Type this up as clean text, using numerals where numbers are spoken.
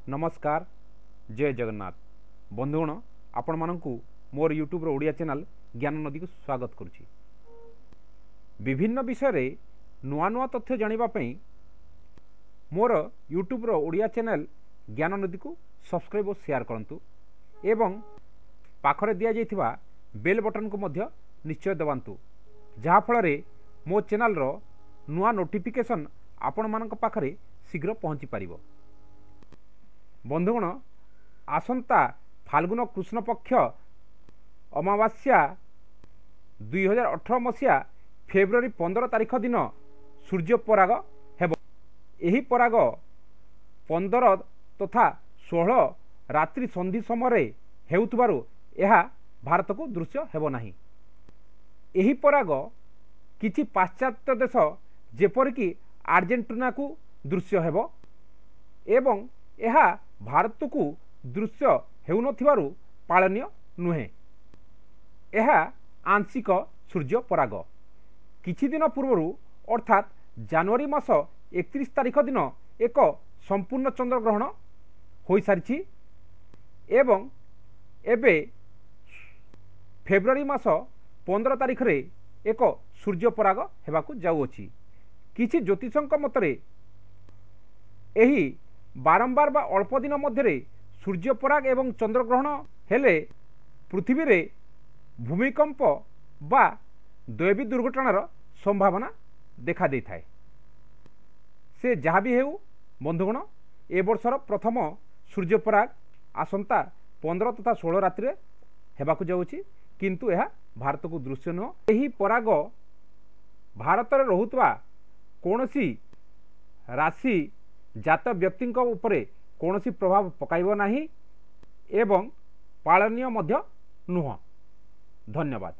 नमस्कार जय जगन्नाथ बंधुगण आपण मानकु मोर यूट्यूब ओडिया चैनल ज्ञान नदी को स्वागत करुच्ची। विभिन्न विषय रे नुआ नुआ तथ्य जानिबा पई मोर यूट्यूब ओडिया चैनल ज्ञान नदी को सब्सक्राइब और शेयर करंतु एवं पाखरे दिया जाइथिबा बेल बटन को मध्य निश्चय दबांतु जहा फल रे मो चैनल रो नुआ नोटिफिकेशन आपण मानक पाखरे शीघ्र पहुंची पारिबो। बंधुगण आसंता फाल्गुन कृष्ण पक्ष अमावास्या 2018 मसीहा फेब्रुआरी 15 तारिख दिन सूर्य पराग हेब। एही पराग 15 तथा 16 रात्रि संधि समय हेउतबारु एहा भारत को दृश्य हेब नाही। एही पराग किछि पाश्चात्य देश जेपरिक आर्जेंटीना को दृश्य हेब एवं एहा भारत को दृश्य हेउनथिबारु पालनीय नुहे। एहा आंशिक सूर्य पराग किछि दिन पूर्वरु अर्थात जनवरी मास 31 तारिख दिन एक संपूर्ण चंद्र ग्रहण हो सारी एवं एबे फेब्रुआरी मास 15 तारिख रे एक सूर्य पराग हेबाकु जाउअछि। किछि ज्योतिषंक मतरे एही बारंबार बा अल्प दिन मध्य सूर्य पराग एवं चंद्रग्रहण हेले पृथ्वी रे भूमिकंप बा दैवी दुर्घटनार संभावना देखा दे थाए। से जहाँ भी हेउ बंधुगण ए वर्षर प्रथम सूर्य पराग आसंता 15 तथा 16 रात्रि हेबाकु जाउछि किंतु यह भारत को दृश्य नुह। एही पराग भारत रे रहुतबा कोनोसी राशि जात व्यक्ति उपरे कौनसी प्रभाव पकाइब नाही एवं पालनीय मध्य नुह। धन्यवाद।